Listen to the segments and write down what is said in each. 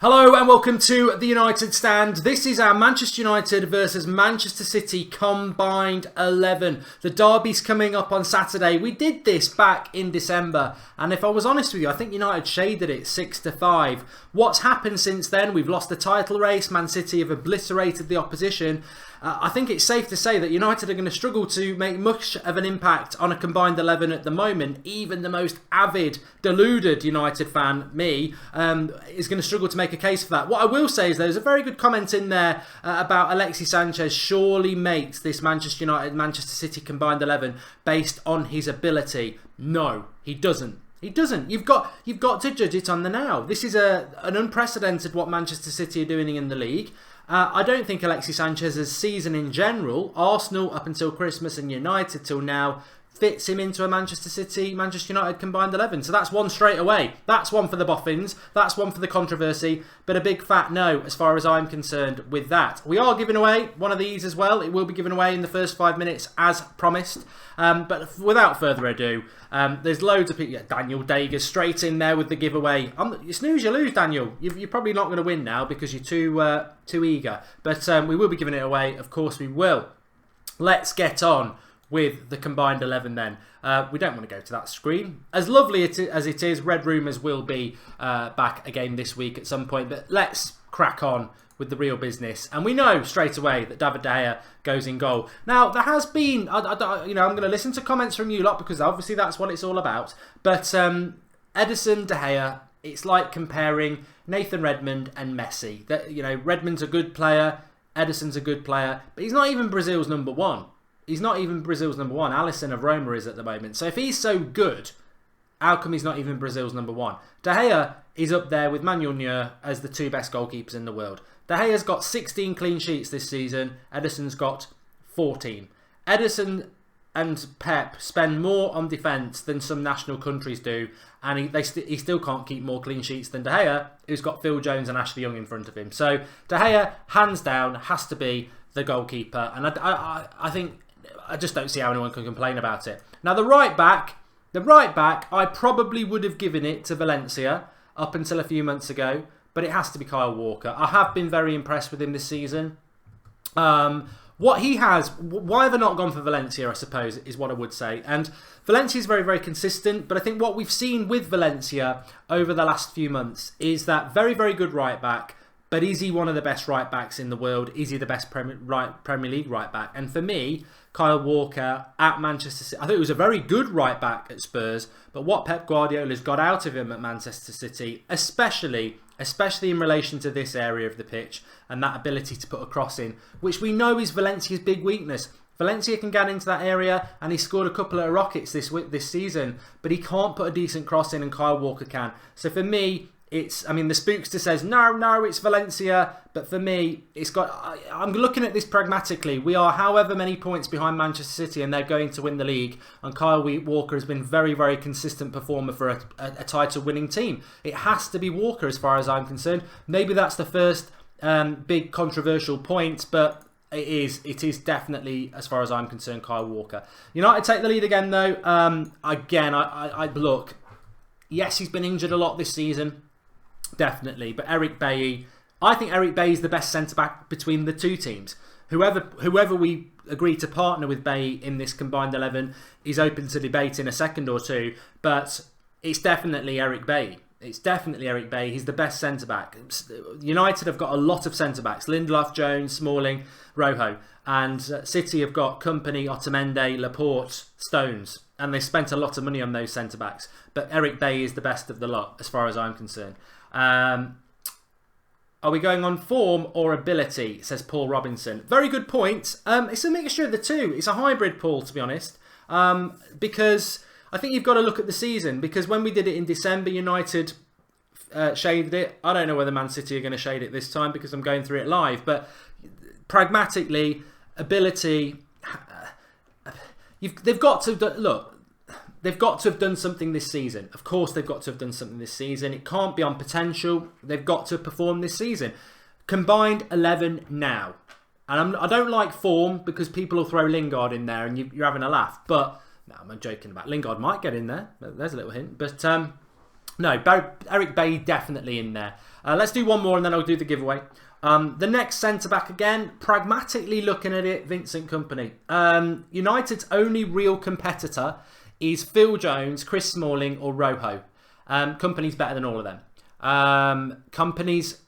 Hello and welcome to the United Stand. This is our Manchester United versus Manchester City combined 11. The derby's coming up on Saturday. We did this back in December, and if I was honest with you, I think United shaded it 6-5. What's happened since then? We've lost the title race. Man City have obliterated the opposition. I think it's safe to say that United are going to struggle to make much of an impact on a combined 11 at the moment. Even the most avid, deluded United fan, me, is going to struggle to make a case for that. What I will say is there's a very good comment in there about Alexis Sanchez surely makes this Manchester United-Manchester City combined 11 based on his ability. No, he doesn't. He doesn't. You've got to judge it on the now. This is an unprecedented what Manchester City are doing in the league. I don't think Alexis Sanchez's season in general, Arsenal up until Christmas and United till now, fits him into a Manchester United combined 11. So that's one straight away. That's one for the boffins. That's one for the controversy. But a big fat no as far as I'm concerned with that. We are giving away one of these as well. It will be given away in the first 5 minutes as promised. But without further ado, there's loads of people. Yeah, Daniel Dager's straight in there with the giveaway. You snooze, you lose, Daniel. You're probably not going to win now because you're too eager. But we will be giving it away. Of course we will. Let's get on with the combined 11 then. We don't want to go to that screen. As lovely as it is, Red Rumours will be back again this week at some point. But let's crack on with the real business. And we know straight away that David De Gea goes in goal. Now, there has been, I'm going to listen to comments from you lot because obviously that's what it's all about. But Ederson, De Gea, it's like comparing Nathan Redmond and Messi. Redmond's a good player, Ederson's a good player, but he's not even Brazil's number one. He's not even Brazil's number one. Alisson of Roma is at the moment. So if he's so good, how come he's not even Brazil's number one? De Gea is up there with Manuel Neuer as the two best goalkeepers in the world. De Gea's got 16 clean sheets this season. Ederson's got 14. Ederson and Pep spend more on defence than some national countries do, and he still can't keep more clean sheets than De Gea, who's got Phil Jones and Ashley Young in front of him. So De Gea, hands down, has to be the goalkeeper, and I think I just don't see how anyone can complain about it. Now the right back, I probably would have given it to Valencia up until a few months ago, but it has to be Kyle Walker. I have been very impressed with him this season. What he has, why have I not gone for Valencia, I suppose, is what I would say. And Valencia is very, very consistent, but I think what we've seen with Valencia over the last few months is that very, very good right back. But is he one of the best right backs in the world? Is he the best Premier League right back? And for me, Kyle Walker at Manchester City, I think it was a very good right back at Spurs. But what Pep Guardiola's got out of him at Manchester City, especially in relation to this area of the pitch and that ability to put a cross in, which we know is Valencia's big weakness. Valencia can get into that area, and he scored a couple of rockets this season, but he can't put a decent cross in, and Kyle Walker can. So for me, the Spookster says, no, it's Valencia. But for me, I'm looking at this pragmatically. We are however many points behind Manchester City and they're going to win the league. And Kyle Walker has been very, very consistent performer for a title-winning team. It has to be Walker as far as I'm concerned. Maybe that's the first big controversial point, but it is definitely, as far as I'm concerned, Kyle Walker. United take the lead again, though. I look, yes, he's been injured a lot this season. Definitely, but I think Eric Bailly is the best centre-back between the two teams. Whoever we agree to partner with Bailly in this combined 11 is open to debate in a second or two, but it's definitely Eric Bailly. He's the best centre-back. United have got a lot of centre-backs. Lindelof, Jones, Smalling, Rojo. And City have got Kompany, Otamendi, Laporte, Stones. And they spent a lot of money on those centre-backs. But Eric Bailly is the best of the lot, as far as I'm concerned. Are we going on form or ability, says Paul Robinson. Very good point. It's a mixture of the two. It's a hybrid, Paul, to be honest. Because I think you've got to look at the season. Because when we did it in December, United shaded it. I don't know whether Man City are going to shade it this time because I'm going through it live. But pragmatically, ability... They've got to... Look... They've got to have done something this season. Of course they've got to have done something this season. It can't be on potential. They've got to perform this season. Combined 11 now. And I don't like form because people will throw Lingard in there and you're having a laugh. But, no, I'm joking about Lingard might get in there. There's a little hint. But, no, Eric Bailly definitely in there. Let's do one more and then I'll do the giveaway. The next centre-back again, pragmatically looking at it, Vincent Kompany. United's only real competitor is Phil Jones, Chris Smalling or Rojo. Kompany's better than all of them. Kompany's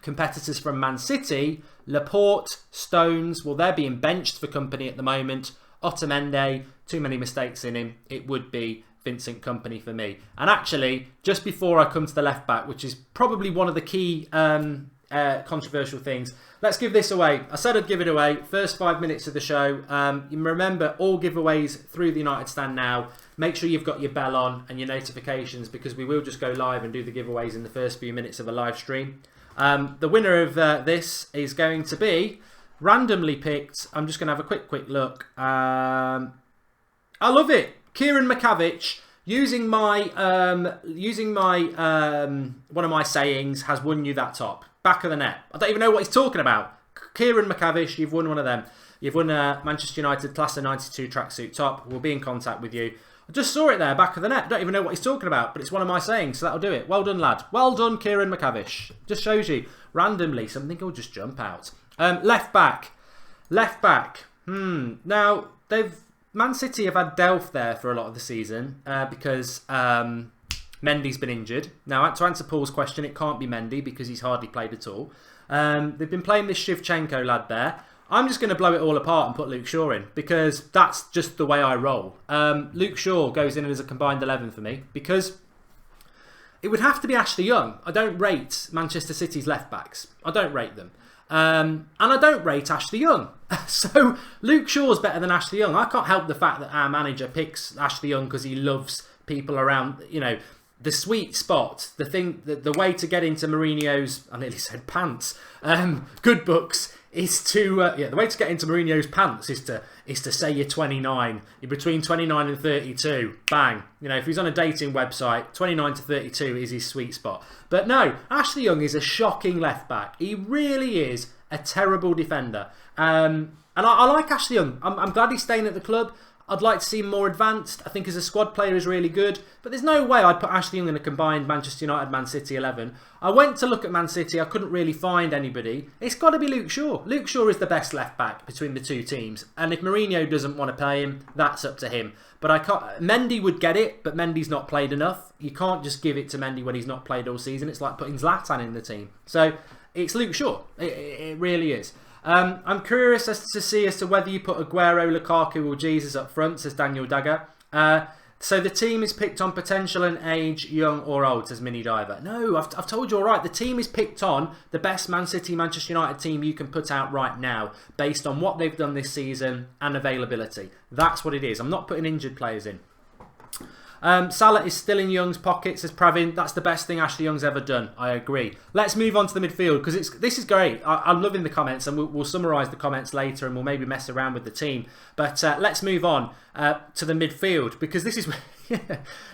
competitors from Man City, Laporte, Stones, well, they're being benched for Kompany at the moment. Otamendi, too many mistakes in him. It would be Vincent Kompany for me. And actually, just before I come to the left back, which is probably one of the key controversial things, let's give this away. I said I'd give it away. First 5 minutes of the show. You remember all giveaways through the United Stand now. Make sure you've got your bell on and your notifications because we will just go live and do the giveaways in the first few minutes of a live stream. The winner of this is going to be randomly picked. I'm just going to have a quick look. I love it. Kieran McCavich, using my one of my sayings, has won you that top. Back of the net. I don't even know what he's talking about. Kieran McCavish, you've won one of them. You've won a Manchester United Class of 92 tracksuit top. We'll be in contact with you. I just saw it there, back of the net. Don't even know what he's talking about, but it's one of my sayings, so that'll do it. Well done, lad. Well done, Kieran McCavish. Just shows you, randomly, something will just jump out. Left back. Now, Man City have had Delph there for a lot of the season because Mendy's been injured. Now, to answer Paul's question, it can't be Mendy because he's hardly played at all. They've been playing this Shevchenko lad there. I'm just going to blow it all apart and put Luke Shaw in because that's just the way I roll. Luke Shaw goes in as a combined 11 for me because it would have to be Ashley Young. I don't rate Manchester City's left backs. I don't rate them. And I don't rate Ashley Young. So Luke Shaw's better than Ashley Young. I can't help the fact that our manager picks Ashley Young because he loves people around, you know, the sweet spot, the way to get into Mourinho's, I nearly said pants, good books, is to, the way to get into Mourinho's pants is to say you're 29. You're between 29 and 32. Bang. You know, if he's on a dating website, 29 to 32 is his sweet spot. But no, Ashley Young is a shocking left back. He really is a terrible defender. And I like Ashley Young. I'm glad he's staying at the club. I'd like to see him more advanced. I think as a squad player he's really good. But there's no way I'd put Ashley Young in a combined Manchester United-Man City 11. I went to look at Man City. I couldn't really find anybody. It's got to be Luke Shaw. Luke Shaw is the best left-back between the two teams. And if Mourinho doesn't want to play him, that's up to him. But I can't. Mendy would get it, but Mendy's not played enough. You can't just give it to Mendy when he's not played all season. It's like putting Zlatan in the team. So it's Luke Shaw. It really is. I'm curious as to whether you put Aguero, Lukaku or Jesus up front, says Daniel Dagger. So the team is picked on potential and age, young or old, says Mini Diver. No, I've told you all right. The team is picked on the best Man City, Manchester United team you can put out right now based on what they've done this season and availability. That's what it is. I'm not putting injured players in. Salah is still in Young's pocket, says Pravin. That's the best thing Ashley Young's ever done. I agree. Let's move on to the midfield because this is great. I'm loving the comments and we'll summarise the comments later and we'll maybe mess around with the team. But let's move on to the midfield because this is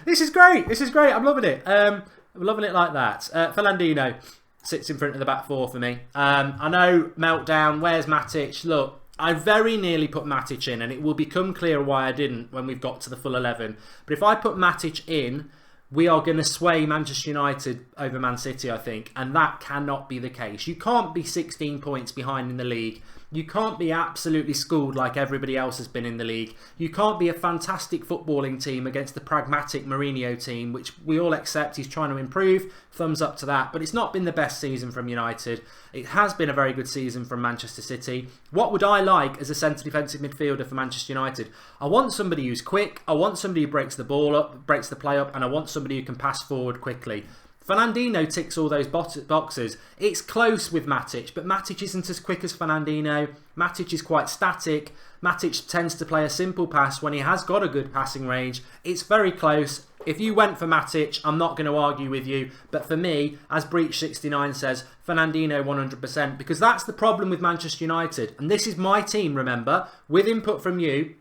this is great. This is great. I'm loving it. I'm loving it like that. Fernandinho sits in front of the back four for me. I know meltdown. Where's Matic? Look. I very nearly put Matic in and it will become clear why I didn't when we've got to the full 11. But if I put Matic in, we are going to sway Manchester United over Man City, I think. And that cannot be the case. You can't be 16 points behind in the league. You can't be absolutely schooled like everybody else has been in the league. You can't be a fantastic footballing team against the pragmatic Mourinho team, which we all accept he's trying to improve. Thumbs up to that. But it's not been the best season from United. It has been a very good season from Manchester City. What would I like as a centre defensive midfielder for Manchester United? I want somebody who's quick. I want somebody who breaks the ball up, breaks the play up, and I want somebody who can pass forward quickly. Fernandinho ticks all those boxes. It's close with Matic, but Matic isn't as quick as Fernandinho. Matic is quite static. Matic tends to play a simple pass when he has got a good passing range. It's very close. If you went for Matic, I'm not going to argue with you. But for me, as Breach69 says, Fernandinho 100%. Because that's the problem with Manchester United. And this is my team, remember, with input from you.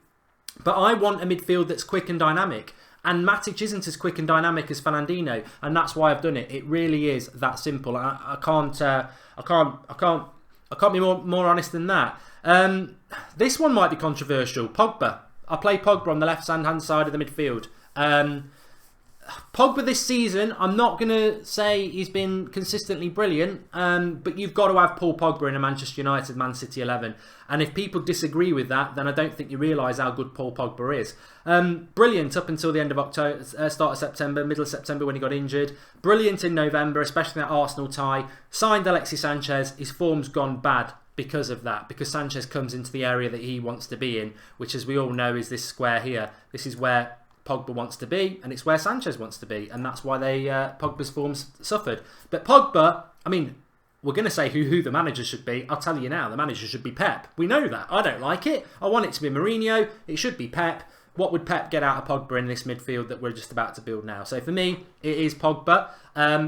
But I want a midfield that's quick and dynamic. And Matic isn't as quick and dynamic as Fernandinho, and that's why I've done it. It really is that simple. I can't be more honest than that. This one might be controversial. Pogba. I play Pogba on the left-hand side of the midfield. Pogba this season, I'm not going to say he's been consistently brilliant, but you've got to have Paul Pogba in a Manchester United Man City 11. And if people disagree with that, then I don't think you realise how good Paul Pogba is. Brilliant up until the end of October, start of September, middle of September when he got injured. Brilliant in November, especially that Arsenal tie. Signed Alexis Sanchez. His form's gone bad because of that, because Sanchez comes into the area that he wants to be in, which, as we all know, is this square here. This is where Pogba wants to be, and it's where Sanchez wants to be, and that's why Pogba's forms suffered. But Pogba, I mean, we're going to say who the manager should be. I'll tell you now, the manager should be Pep. We know that. I don't like it. I want it to be Mourinho. It should be Pep. What would Pep get out of Pogba in this midfield that we're just about to build now? So for me, it is Pogba.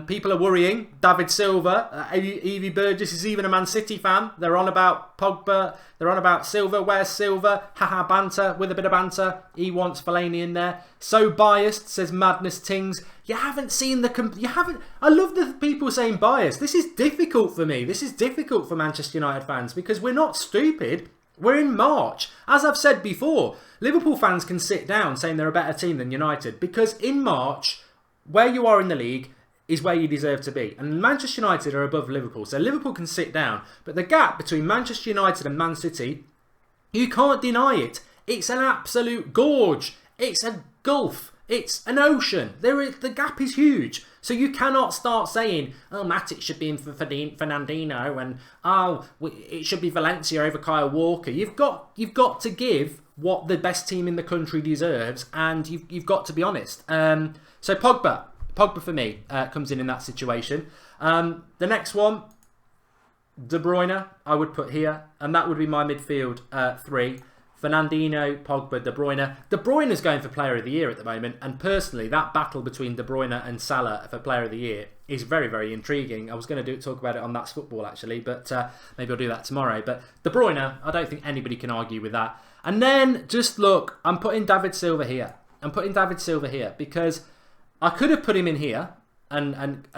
People are worrying. David Silva, Evie Burgess is even a Man City fan. They're on about Pogba. They're on about Silva. Where's Silva? Haha, banter. With a bit of banter. He wants Fellaini in there. So biased, says Madness Tings. You haven't seen the... You haven't... I love the people saying biased. This is difficult for me. This is difficult for Manchester United fans because we're not stupid. We're in March. As I've said before, Liverpool fans can sit down saying they're a better team than United because in March, where you are in the league is where you deserve to be. And Manchester United are above Liverpool. So Liverpool can sit down. But the gap between Manchester United and Man City, you can't deny it. It's an absolute gorge. It's a gulf. It's an ocean. The gap is huge. So you cannot start saying, oh, Matic should be in for Fernandinho and, it should be Valencia over Kyle Walker. You've got to give what the best team in the country deserves, and you've got to be honest. So Pogba for me comes in that situation. The next one, De Bruyne, I would put here, and that would be my midfield three. Fernandinho, Pogba, De Bruyne. De Bruyne is going for Player of the Year at the moment, and personally, that battle between De Bruyne and Salah for Player of the Year is very, very intriguing. I was going to talk about it on That's Football actually, but maybe I'll do that tomorrow. But De Bruyne, I don't think anybody can argue with that. And then just look, I'm putting David Silva here. Because I could have put him in here and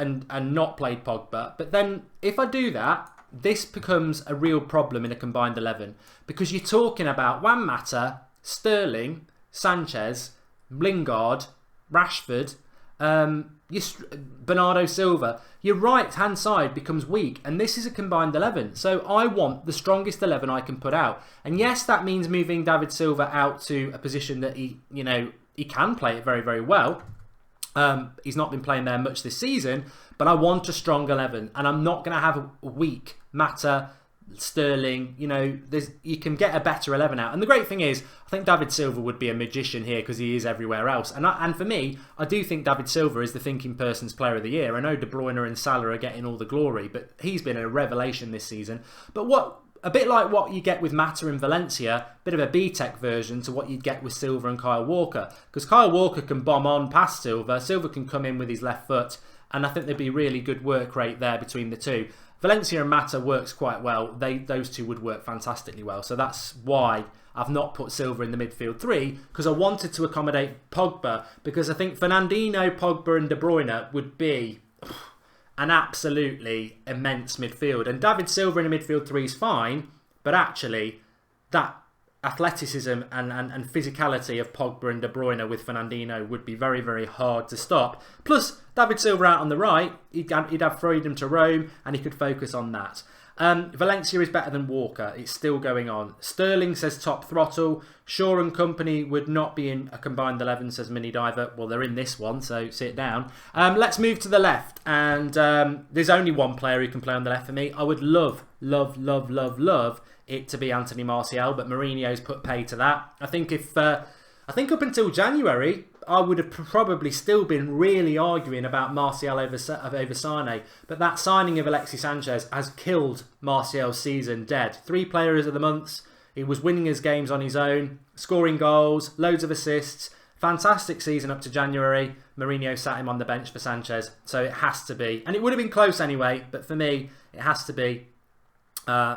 not played Pogba, but then if I do that, this becomes a real problem in a combined 11 because you're talking about Juan Mata, Sterling, Sanchez, Lingard, Rashford, Bernardo Silva. Your right hand side becomes weak, and this is a combined 11. So I want the strongest 11 I can put out. And yes, that means moving David Silva out to a position that he can play it very, very well. He's not been playing there much this season, but I want a strong 11, and I'm not going to have a weak Mata, Sterling. You can get a better 11 out. And the great thing is, I think David Silva would be a magician here because he is everywhere else. And for me, I do think David Silva is the thinking person's Player of the Year. I know De Bruyne and Salah are getting all the glory, but he's been a revelation this season. But a bit like what you get with Mata in Valencia, a bit of a B-Tech version to what you'd get with Silva and Kyle Walker. Because Kyle Walker can bomb on past Silva. Silva can come in with his left foot. And I think there'd be really good work rate there between the two. Valencia and Mata works quite well. Those two would work fantastically well. So that's why I've not put Silva in the midfield three, because I wanted to accommodate Pogba. Because I think Fernandinho, Pogba and De Bruyne would be an absolutely immense midfield. And David Silva in a midfield three is fine, but actually that athleticism and physicality of Pogba and De Bruyne with Fernandinho would be very, very hard to stop. Plus, David Silva out on the right, he'd have freedom to roam and he could focus on that. Valencia is better than Walker. It's still going on. Sterling says top throttle. Shaw and company would not be in a combined 11, says Mini Diver. Well, they're in this one, so sit down. Let's move to the left. And there's only one player who can play on the left for me. I would love it to be Anthony Martial, but Mourinho's put pay to that. I think up until January, I would have probably still been really arguing about Martial over Sane, but that signing of Alexis Sanchez has killed Martial's season dead. 3 players of the months. He was winning his games on his own, scoring goals, loads of assists. Fantastic season up to January. Mourinho sat him on the bench for Sanchez, so it has to be. And it would have been close anyway, but for me, it has to be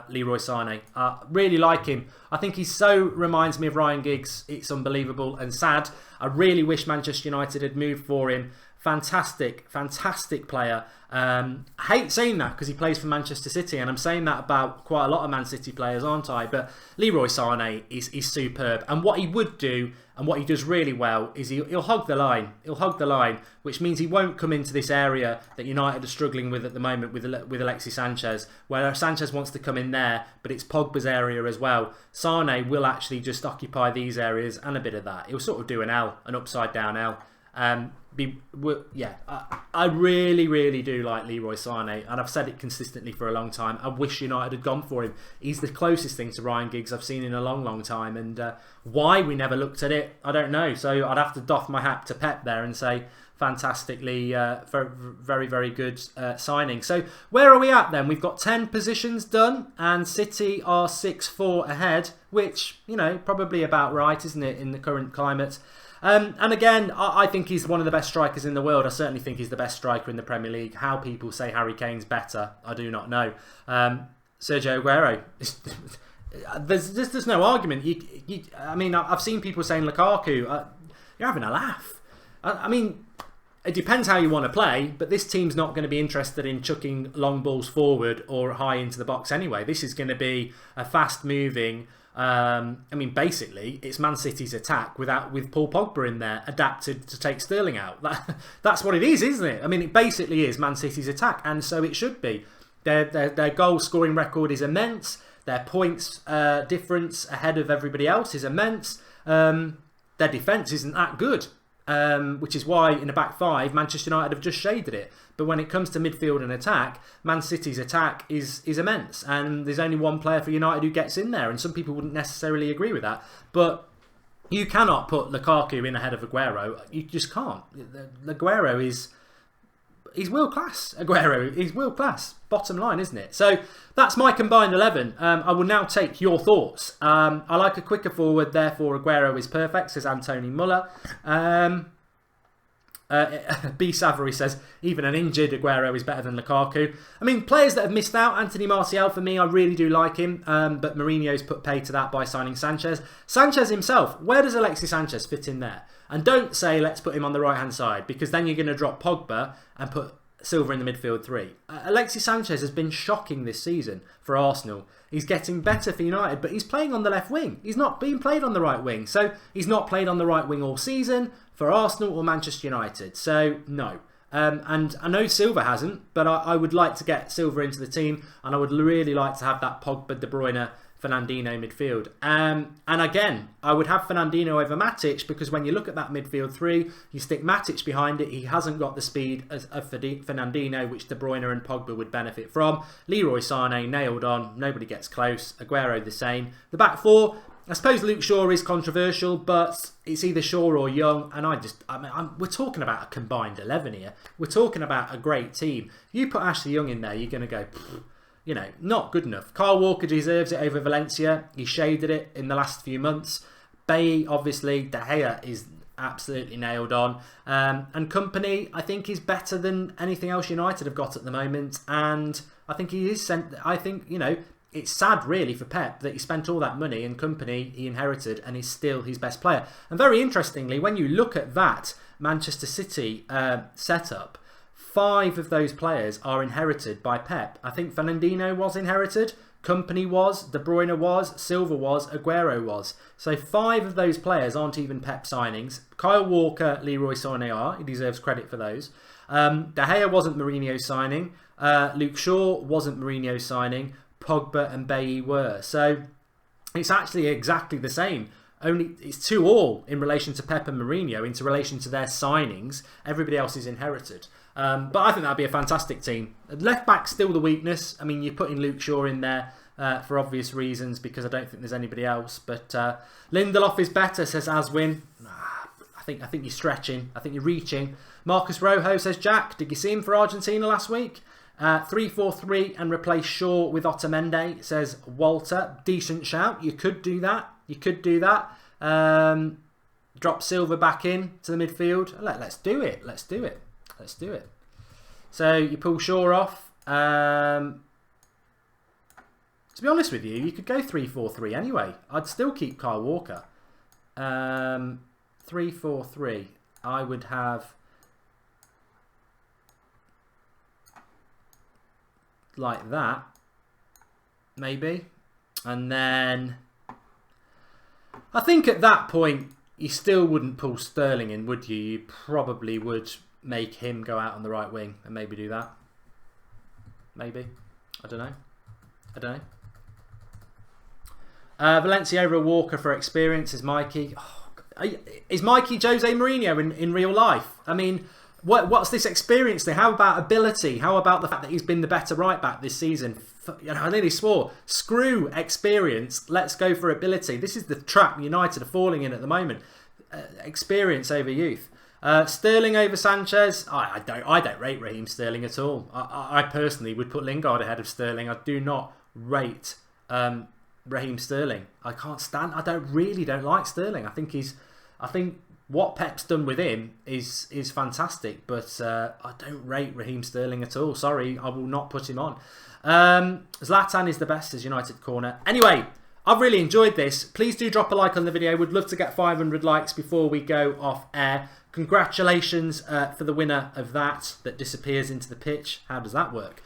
Leroy Sane. Really like him. I think he so reminds me of Ryan Giggs. It's unbelievable and sad. I really wish Manchester United had moved for him fantastic, fantastic player. I hate saying that because he plays for Manchester City, and I'm saying that about quite a lot of Man City players, aren't I? But Leroy Sané is superb, and what he would do, and what he does really well, is he'll hog the line. He'll hog the line, which means he won't come into this area that United are struggling with at the moment with Alexis Sanchez, where Sanchez wants to come in there, but it's Pogba's area as well. Sané will actually just occupy these areas and a bit of that. He'll sort of do an L, an upside down L. I really, really do like Leroy Sané, and I've said it consistently for a long time. I wish United had gone for him. He's the closest thing to Ryan Giggs I've seen in a long, long time, and why we never looked at it, I don't know. So I'd have to doff my hat to Pep there and say fantastically, very, very good signing. So where are we at then? We've got 10 positions done, and City are 6-4 ahead, which, you know, probably about right, isn't it, in the current climate? And again, I think he's one of the best strikers in the world. I certainly think he's the best striker in the Premier League. How people say Harry Kane's better, I do not know. Sergio Aguero, there's no argument. I mean, I've seen people saying Lukaku. You're having a laugh. I mean, it depends how you want to play, but this team's not going to be interested in chucking long balls forward or high into the box anyway. This is going to be a fast-moving... I mean, basically, it's Man City's attack with Paul Pogba in there, adapted to take Sterling out. That's what it is, isn't it? I mean, it basically is Man City's attack, and so it should be. Their goal scoring record is immense. Their points difference ahead of everybody else is immense. Their defence isn't that good, which is why in the back five, Manchester United have just shaded it. But when it comes to midfield and attack, Man City's attack is immense. And there's only one player for United who gets in there. And some people wouldn't necessarily agree with that. But you cannot put Lukaku in ahead of Aguero. You just can't. Aguero he's world class. Aguero, he's world class. Bottom line, isn't it? So that's my combined 11. I will now take your thoughts. I like a quicker forward, therefore Aguero is perfect, says Anthony Muller. B. Savory says, even an injured Aguero is better than Lukaku. I mean, players that have missed out, Anthony Martial, for me, I really do like him. But Mourinho's put pay to that by signing Sanchez. Sanchez himself, where does Alexis Sanchez fit in there? And don't say, let's put him on the right-hand side, because then you're going to drop Pogba and put Silva in the midfield three. Alexis Sanchez has been shocking this season for Arsenal. He's getting better for United, but he's playing on the left wing. He's not being played on the right wing. So he's not played on the right wing all season for Arsenal or Manchester United. So no. And I know Silva hasn't, but I would like to get Silva into the team, and I would really like to have that Pogba, De Bruyne, Fernandinho midfield. And again, I would have Fernandinho over Matic, because when you look at that midfield three, you stick Matic behind it. He hasn't got the speed of Fernandinho, which De Bruyne and Pogba would benefit from. Leroy Sané nailed on. Nobody gets close. Aguero the same. The back four, I suppose Luke Shaw is controversial, but it's either Shaw or Young. And we're talking about a combined 11 here. We're talking about a great team. You put Ashley Young in there, you're going to go... You know, not good enough. Kyle Walker deserves it over Valencia. He shaded it in the last few months. Bailly, obviously. De Gea is absolutely nailed on. And Company, I think, is better than anything else United have got at the moment. And I think he is sent. I think, you know, it's sad really for Pep that he spent all that money and Company he inherited and he's still his best player. And very interestingly, when you look at that Manchester City setup, 5 of those players are inherited by Pep. I think Fernandinho was inherited, Company was, De Bruyne was, Silva was, Aguero was. So 5 of those players aren't even Pep signings. Kyle Walker, Leroy Sané are. He deserves credit for those. De Gea wasn't Mourinho's signing. Luke Shaw wasn't Mourinho's signing. Pogba and Bailly were. So it's actually exactly the same. Only it's 2-2 in relation to Pep and Mourinho, into relation to their signings. Everybody else is inherited. But I think that'd be a fantastic team. Left back's still the weakness. I mean, you're putting Luke Shaw in there for obvious reasons, because I don't think there's anybody else. But Lindelof is better, says Aswin. I think you're stretching. I think you're reaching. Marcus Rojo says, Jack, did you see him for Argentina last week? 3-4-3 and replace Shaw with Otamendi, says Walter. Decent shout. You could do that. You could do that. Drop Silva back in to the midfield. Let's do it. Let's do it. Let's do it. So you pull Shaw off. To be honest with you, you could go 3-4-3 anyway. I'd still keep Kyle like that, maybe. And then I think at that point you still wouldn't pull Sterling in, would you? You probably would make him go out on the right wing and maybe do that. Maybe. I don't know. I don't know. Valencia over Walker for experience is Mikey. Oh, is Mikey Jose Mourinho in real life? I mean, what's this experience thing? How about ability? How about the fact that he's been the better right back this season? I nearly swore. Screw experience. Let's go for ability. This is the trap United are falling in at the moment. Experience over youth. Sterling over Sanchez. I don't rate Raheem Sterling at all. I personally would put Lingard ahead of Sterling. I do not rate Raheem Sterling. I can't stand. I really don't like Sterling. I think what Pep's done with him is fantastic, but I don't rate Raheem Sterling at all. Sorry, I will not put him on. Zlatan is the best as United corner. Anyway, I've really enjoyed this. Please do drop a like on the video. Would love to get 500 likes before we go off air. Congratulations for the winner of that disappears into the pitch. How does that work?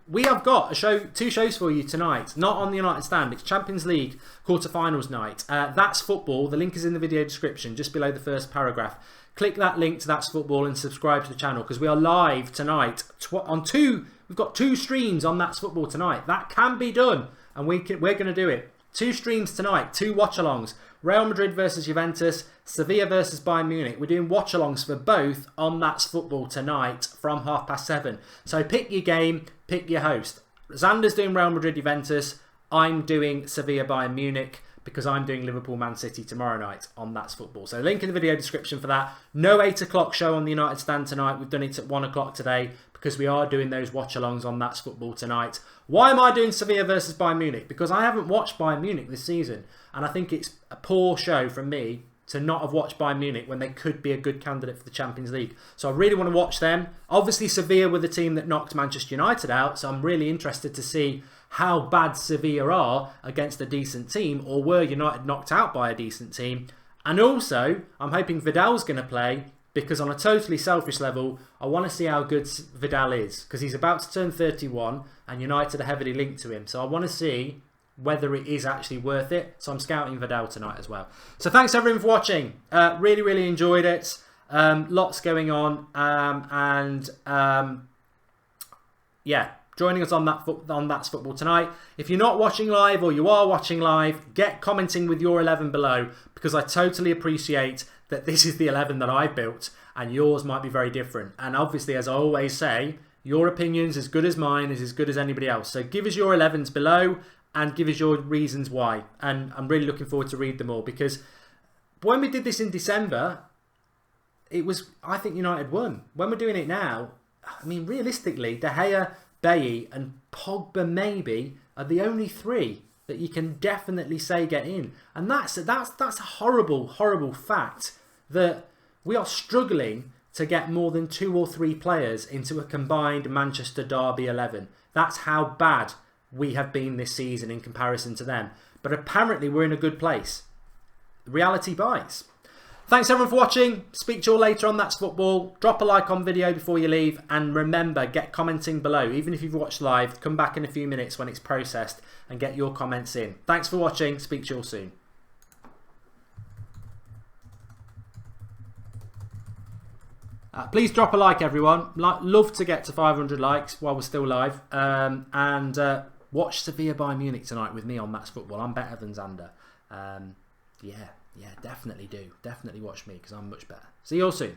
We have got two shows for you tonight. Not on the United Stand. It's Champions League quarterfinals night. That's football. The link is in the video description, just below the first paragraph. Click that link to That's Football and subscribe to the channel because we are live tonight on two. We've got 2 streams on That's Football tonight. That can be done, and we're going to do it. 2 streams tonight, 2 watch-alongs. Real Madrid versus Juventus, Sevilla versus Bayern Munich. We're doing watch-alongs for both on That's Football tonight from 7:30. So pick your game, pick your host. Xander's doing Real Madrid Juventus. I'm doing Sevilla Bayern Munich because I'm doing Liverpool Man City tomorrow night on That's Football. So link in the video description for that. No 8 o'clock show on the United Stand tonight. We've done it at 1 o'clock today because we are doing those watch-alongs on That's Football tonight. Why am I doing Sevilla versus Bayern Munich? Because I haven't watched Bayern Munich this season, and I think it's a poor show from me to not have watched Bayern Munich when they could be a good candidate for the Champions League. So I really want to watch them. Obviously, Sevilla were the team that knocked Manchester United out, so I'm really interested to see how bad Sevilla are against a decent team, or were United knocked out by a decent team. And also, I'm hoping Vidal's going to play, because on a totally selfish level, I want to see how good Vidal is, because he's about to turn 31 and United are heavily linked to him. So I want to see whether it is actually worth it. So I'm scouting Vidal tonight as well. So thanks everyone for watching. Really, really enjoyed it. Lots going on. Yeah, joining us on That's Football tonight. If you're not watching live or you are watching live, get commenting with your 11 below, because I totally appreciate that this is the 11 that I built and yours might be very different. And obviously, as I always say, your opinion's as good as mine, is as good as anybody else. So give us your 11s below and give us your reasons why. And I'm really looking forward to read them all, because when we did this in December, I think United won. When we're doing it now, I mean, realistically, De Gea, Bailly and Pogba maybe are the only 3 that you can definitely say get in. And that's a horrible, horrible fact that we are struggling to get more than 2 or 3 players into a combined Manchester Derby 11. That's how bad we have been this season in comparison to them. But apparently we're in a good place. Reality bites. Thanks everyone for watching. Speak to you all later on That's Football. Drop a like on video before you leave. And remember, get commenting below. Even if you've watched live, come back in a few minutes when it's processed and get your comments in. Thanks for watching. Speak to you all soon. Please drop a like, everyone. Love to get to 500 likes while we're still live. Watch Sevilla Bayern Munich tonight with me on That's Football. I'm better than Xander. Yeah, definitely do. Definitely watch me because I'm much better. See you all soon.